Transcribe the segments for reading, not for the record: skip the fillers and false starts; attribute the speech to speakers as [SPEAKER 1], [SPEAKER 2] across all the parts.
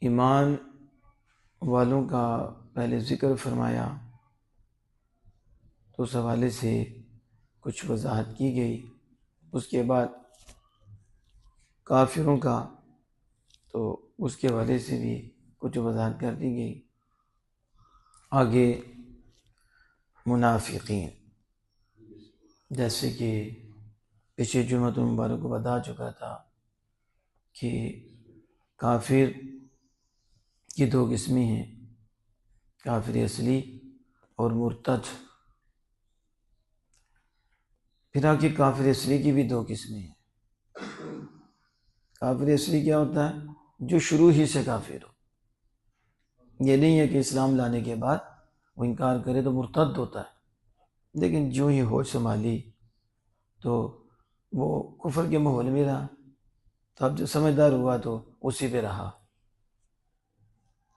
[SPEAKER 1] ایمان والوں کا پہلے ذکر فرمایا تو اس حوالے سے کچھ وضاحت کی گئی. اس کے بعد کافروں کا تو اس کے حوالے سے بھی کچھ وضاحت کر دی گئی. آگے منافقین، جیسے کہ پچھلے جمعۃ المبارک کو بتا چکا تھا کہ کافر کی دو قسمیں ہیں، کافر اصلی اور مرتد. پھر آگے کافر اصلی کی بھی دو قسمیں ہیں. کافر اصلی کیا ہوتا ہے؟ جو شروع ہی سے کافر ہو. یہ نہیں ہے کہ اسلام لانے کے بعد وہ انکار کرے تو مرتد ہوتا ہے، لیکن جو ہی ہوش سنبھالی تو وہ کفر کے ماحول میں رہا، تو اب جو سمجھدار ہوا تو اسی پہ رہا،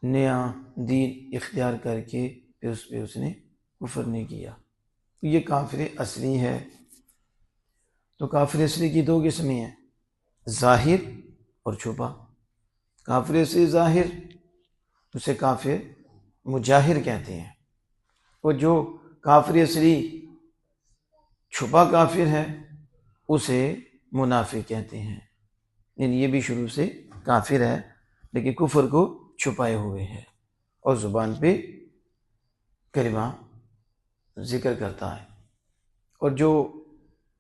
[SPEAKER 1] نیا دین اختیار کر کے پھر اس پہ اس نے کفر نہیں کیا. یہ کافر اصلی ہے. تو کافر اصلی کی دو قسمیں ہیں، ظاہر اور چھپا. کافر اصلی ظاہر اسے کافر مجاہر کہتے ہیں، اور جو کافر اصلی چھپا کافر ہے اسے منافق کہتے ہیں. یعنی یہ بھی شروع سے کافر ہے لیکن کفر کو چھپائے ہوئے ہے اور زبان پہ کلمہ ذکر کرتا ہے. اور جو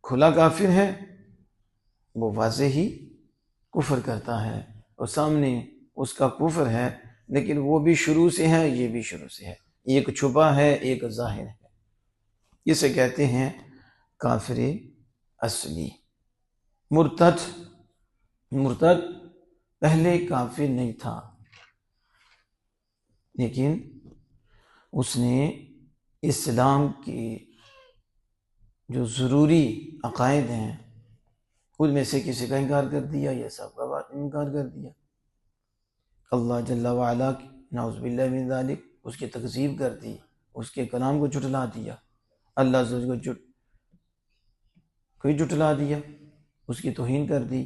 [SPEAKER 1] کھلا کافر ہے وہ واضح ہی کفر کرتا ہے اور سامنے اس کا کفر ہے، لیکن وہ بھی شروع سے ہے، یہ بھی شروع سے ہے. ایک چھپا ہے، ایک ظاہر ہے. اسے کہتے ہیں کافر اصلی. مرتد پہلے کافر نہیں تھا، لیکن اس نے اسلام کی جو ضروری عقائد ہیں ان میں سے کسی کا انکار کر دیا یا سب کا بات انکار کر دیا. اللہ جل وعلا نعوذ باللہ من ذالک اس کی تکذیب کر دی، اس کے کلام کو جھٹلا دیا، اللہ عز و جل کو جھٹلا دیا، اس کی توہین کر دی،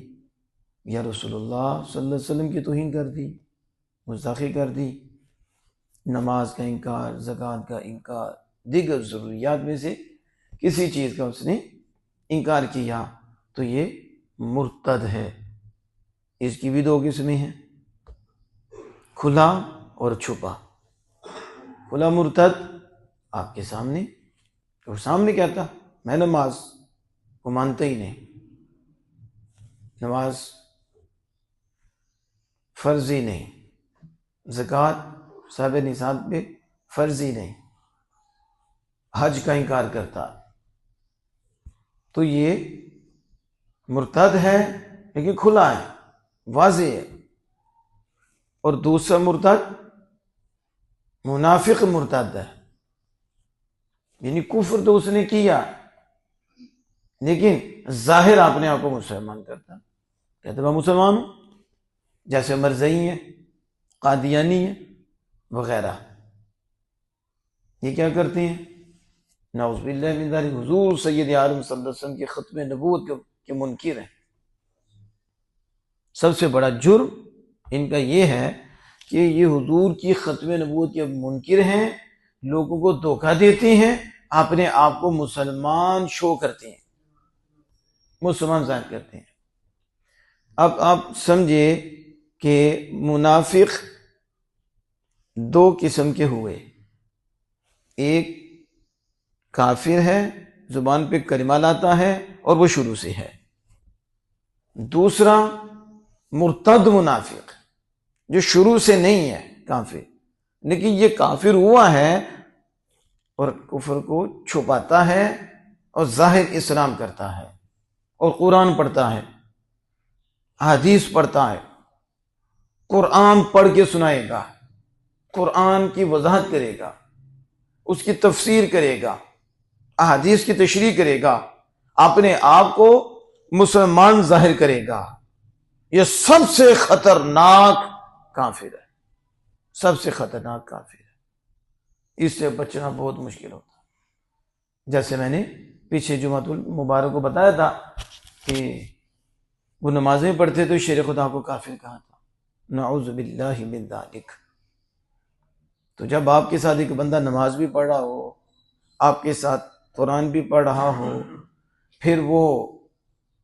[SPEAKER 1] یا رسول اللہ صلی اللہ علیہ وسلم کی توہین کر دی، گستاخی کر دی، نماز کا انکار، زکوٰۃ کا انکار، دیگر ضروریات میں سے کسی چیز کا اس نے انکار کیا تو یہ مرتد ہے. اس کی بھی دو قسمیں ہیں، کھلا اور چھپا. کھلا مرتد آپ کے سامنے، تو سامنے کہتا میں نماز کو مانتا ہی نہیں، نماز فرض ہی نہیں، زکوٰۃ صاحب نصاب پہ فرض ہی نہیں، حج کا انکار کرتا، تو یہ مرتد ہے لیکن کھلا ہے، واضح ہے. اور دوسرا مرتد منافق مرتد ہے، یعنی کفر تو اس نے کیا لیکن ظاہر اپنے آپ کو مسلمان کرتا، کہتے میں مسلمان ہوں، جیسے مرزئی ہیں، قادیانی ہیں وغیرہ. یہ کیا کرتے ہیں؟ نعوذ باللہ من ذالک حضور سید عالم صلی اللہ علیہ وسلم کے ختم نبوت کے منکر ہیں. سب سے بڑا جرم ان کا یہ ہے کہ یہ حضور کی ختم نبوت کے منکر ہیں، لوگوں کو دھوکہ دیتے ہیں، اپنے آپ کو مسلمان شو کرتے ہیں، مسلمان ظاہر کرتے ہیں. اب آپ سمجھے کہ منافق دو قسم کے ہوئے، ایک کافر ہے، زبان پہ کلمہ لاتا ہے اور وہ شروع سے ہے. دوسرا مرتد منافق جو شروع سے نہیں ہے کافر، لیکن یہ کافر ہوا ہے اور کفر کو چھپاتا ہے اور ظاہر اسلام کرتا ہے اور قرآن پڑھتا ہے، حدیث پڑھتا ہے، قرآن پڑھ کے سنائے گا، قرآن کی وضاحت کرے گا، اس کی تفسیر کرے گا، احادیث کی تشریح کرے گا، اپنے آپ کو مسلمان ظاہر کرے گا. یہ سب سے خطرناک کافر ہے، سب سے خطرناک کافر ہے. اس سے بچنا بہت مشکل ہوتا ہے. جیسے میں نے پیچھے جمعۃ المبارک کو بتایا تھا کہ وہ نمازیں پڑھتے تو شیر خدا کو کافر کہا تھا، نعوذ باللہ من ذالک۔ تو جب آپ کے ساتھ ایک بندہ نماز بھی پڑھ رہا ہو، آپ کے ساتھ قرآن بھی پڑھ رہا ہو، پھر وہ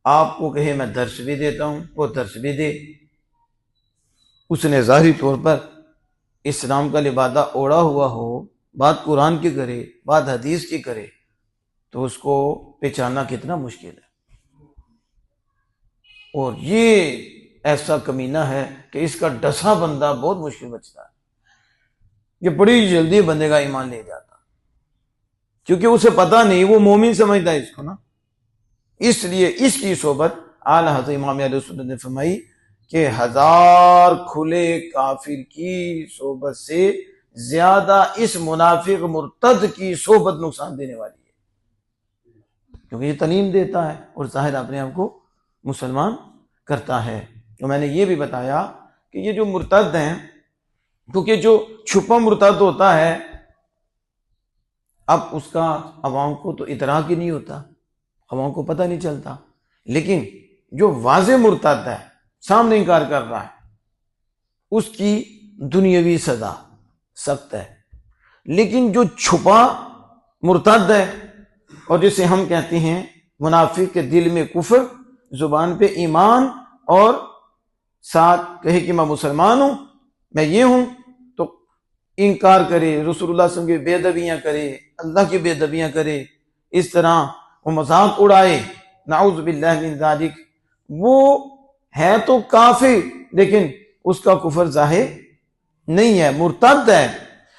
[SPEAKER 1] آپ کو کہے میں درس بھی دیتا ہوں، وہ درس بھی دے، اس نے ظاہری طور پر اسلام کا لبادہ اوڑھا ہوا ہو، بات قرآن کی کرے، بات حدیث کی کرے، تو اس کو پہچاننا کتنا مشکل ہے۔ اور یہ ایسا کمینہ ہے کہ اس کا ڈسا بندہ بہت مشکل بچتا ہے، یہ بڑی جلدی بندے کا ایمان لے جاتا، کیونکہ اسے پتہ نہیں، وہ مومن سمجھتا ہے اس کو نا، اس لیے اس کی صحبت اعلیٰ حضرت امام علیہ السنت نے فرمائی کہ 1000 کھلے کافر کی صحبت سے زیادہ اس منافق مرتد کی صحبت نقصان دینے والی ہے، کیونکہ یہ تعلیم دیتا ہے اور ظاہر اپنے آپ کو مسلمان کرتا ہے۔ تو میں نے یہ بھی بتایا کہ یہ جو مرتد ہیں، کیونکہ جو چھپا مرتد ہوتا ہے، اب اس کا عوام کو تو ادراک ہی نہیں ہوتا، عوام کو پتہ نہیں چلتا، لیکن جو واضح مرتد ہے، سامنے انکار کر رہا ہے، اس کی دنیاوی سزا سخت ہے، لیکن جو چھپا مرتد ہے اور جسے ہم کہتے ہیں منافق کے دل میں کفر، زبان پہ ایمان، اور ساتھ کہے کہ میں مسلمان ہوں، میں یہ ہوں، تو انکار کرے، رسول اللہ صلی اللہ علیہ وسلم کی بے ادبیاں کرے، اللہ کی بے ادبیاں کرے، اس طرح وہ مذاق اڑائے، نعوذ باللہ من ذالک، وہ ہے تو کافر لیکن اس کا کفر ظاہر نہیں ہے، مرتد ہے،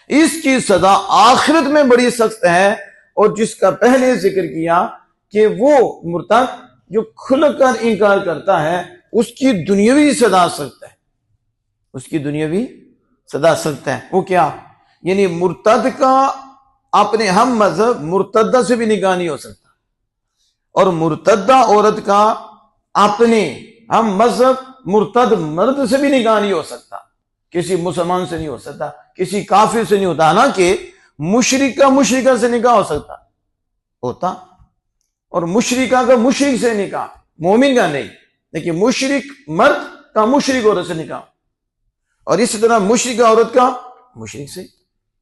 [SPEAKER 1] اس کی سزا آخرت میں بڑی سخت ہے۔ اور جس کا پہلے ذکر کیا کہ وہ مرتد جو کھل کر انکار کرتا ہے، اس کی دنیاوی سزا سخت ہے، اس کی دنیاوی سزا سخت ہے۔ وہ کیا؟ یعنی مرتد کا اپنے ہم مذہب مرتدہ سے بھی نکاح نہیں ہو سکتا، اور مرتدہ عورت کا اپنے ہم مذہب مرتد مرد سے بھی نکاح نہیں ہو سکتا، کسی مسلمان سے نہیں ہو سکتا، کسی کافر سے نہیں ہوتا، حالانکہ مشرکہ سے نکاح ہو سکتا ہوتا، اور مشرکہ کا مشرک سے نکاح، مومن کا نہیں، لیکن مشرک مرد کا مشرک عورت سے نکاح، اور اسی طرح مشرکہ عورت کا مشرک سے،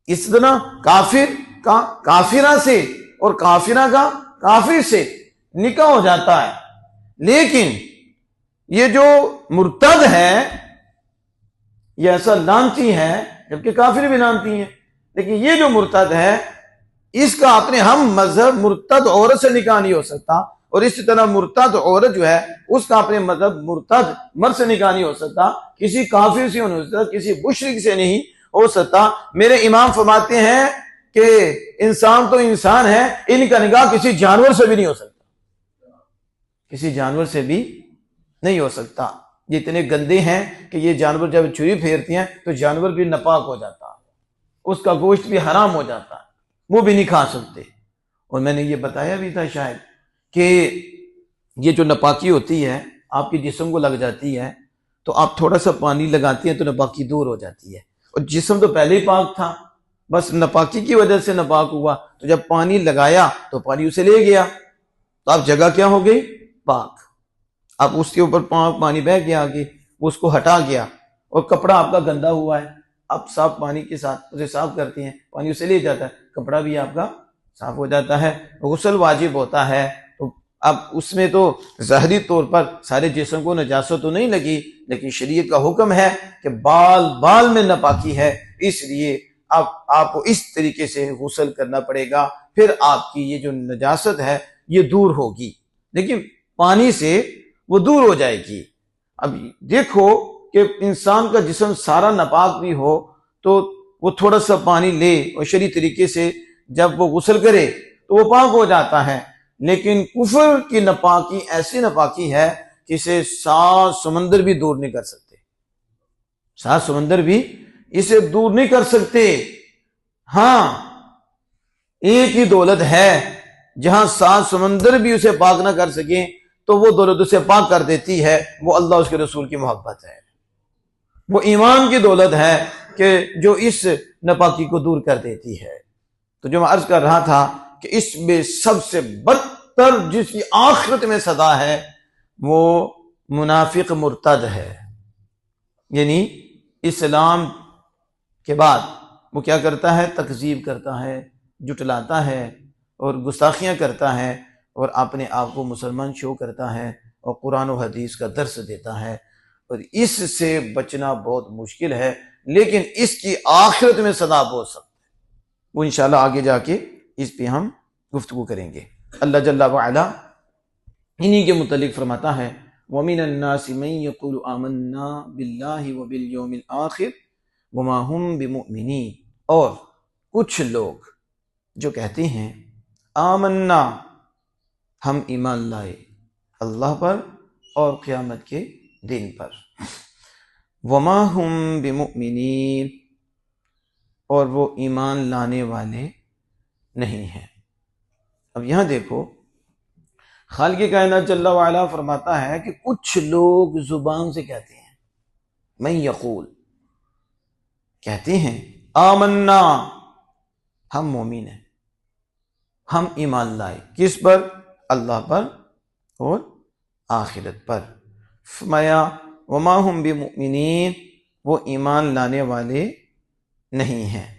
[SPEAKER 1] اس طرح کافر کا کافرہ سے اور کافرہ کا کافر سے نکاح ہو جاتا ہے۔ لیکن یہ جو مرتد ہے یہ ایسا لعنتی ہے، جبکہ کافر بھی لعنتی ہیں، لیکن یہ جو مرتد ہے اس کا اپنے ہم مذہب مرتد عورت سے نکاح نہیں ہو سکتا، اور اسی طرح مرتد عورت جو ہے اس کا اپنے مذہب مرتد مرد سے نکاح نہیں ہو سکتا، کسی کافر سے نہیں ہو سکتا، کسی مشرک سے نہیں ہو سکتا۔ میرے امام فرماتے ہیں کہ انسان تو انسان ہے، ان کا نکاح کسی جانور سے بھی نہیں ہو سکتا، کسی جانور سے بھی نہیں ہو سکتا۔ یہ اتنے گندے ہیں کہ یہ جانور جب چھری پھیرتی ہیں تو جانور بھی ناپاک ہو جاتا، اس کا گوشت بھی حرام ہو جاتا، وہ بھی نہیں کھا سکتے۔ اور میں نے یہ بتایا بھی تھا شاید کہ یہ جو ناپاکی ہوتی ہے آپ کے جسم کو لگ جاتی ہے، تو آپ تھوڑا سا پانی لگاتے ہیں تو ناپاکی دور ہو جاتی ہے، اور جسم تو پہلے ہی پاک تھا، بس ناپاکی کی وجہ سے ناپاک ہوا، تو جب پانی لگایا تو پانی اسے لے گیا، تو اب جگہ کیا ہو گئی؟ پاک۔ اب اس کے اوپر پانی بہہ گیا آگے، وہ اس کو ہٹا گیا، اور کپڑا آپ کا گندا ہوا ہے، آپ صاف پانی کے ساتھ اسے صاف کرتے ہیں، پانی اسے لے جاتا ہے، کپڑا بھی آپ کا صاف ہو جاتا ہے، غسل واجب ہوتا ہے۔ تو اب اس میں تو ظاہری طور پر سارے جسم کو نجاست تو نہیں لگی، لیکن شریعت کا حکم ہے کہ بال میں ناپاکی ہے، اس لیے اب آپ کو اس طریقے سے غسل کرنا پڑے گا، پھر آپ کی یہ جو نجاست ہے یہ دور ہوگی، لیکن پانی سے وہ دور ہو جائے گی۔ اب دیکھو کہ انسان کا جسم سارا ناپاک بھی ہو تو وہ تھوڑا سا پانی لے اور شرعی طریقے سے جب وہ غسل کرے تو وہ پاک ہو جاتا ہے، لیکن کفر کی ناپاکی ایسی ناپاکی ہے کہ اسے 7 سمندر بھی دور نہیں کر سکتے، 7 سمندر بھی اسے دور نہیں کر سکتے۔ ہاں، ایک ہی دولت ہے جہاں 7 سمندر بھی اسے پاک نہ کر سکیں، تو وہ دولت اسے پاک کر دیتی ہے، وہ اللہ اس کے رسول کی محبت ہے، وہ ایمان کی دولت ہے کہ جو اس ناپاکی کو دور کر دیتی ہے۔ تو جو میں عرض کر رہا تھا کہ اس میں سب سے بدتر جس کی آخرت میں سزا ہے وہ منافق مرتد ہے، یعنی اسلام کے بعد وہ کیا کرتا ہے؟ تکذیب کرتا ہے، جٹلاتا ہے اور گستاخیاں کرتا ہے اور اپنے آپ کو مسلمان شو کرتا ہے اور قرآن و حدیث کا درس دیتا ہے، اور اس سے بچنا بہت مشکل ہے، لیکن اس کی آخرت میں سزا بہت سخت ہے۔ وہ انشاءاللہ آگے جا کے اس پہ ہم گفتگو کریں گے۔ اللہ جل وعلا انہی کے متعلق فرماتا ہے وَمِنَ النَّاسِ مَن يَقُولُ آمَنَّا بِاللَّهِ وَبِالْيَوْمِ الْآخِرِ وَمَا هُمْ بِمُؤْمِنِينَ، اور کچھ لوگ جو کہتے ہیں آمنا، ہم ایمان لائے اللہ پر اور قیامت کے دن پر، وما ہم بمؤمنین، اور وہ ایمان لانے والے نہیں ہیں۔ اب یہاں دیکھو، خالق کائنات جل وعلا فرماتا ہے کہ کچھ لوگ زبان سے کہتے ہیں، من یقول، کہتے ہیں آمنا، ہم مومن ہیں، ہم ایمان لائے، کس پر؟ اللہ پر اور آخرت پر۔ فرمایا وما ہم بمؤمنین، وہ ایمان لانے والے نہیں ہیں۔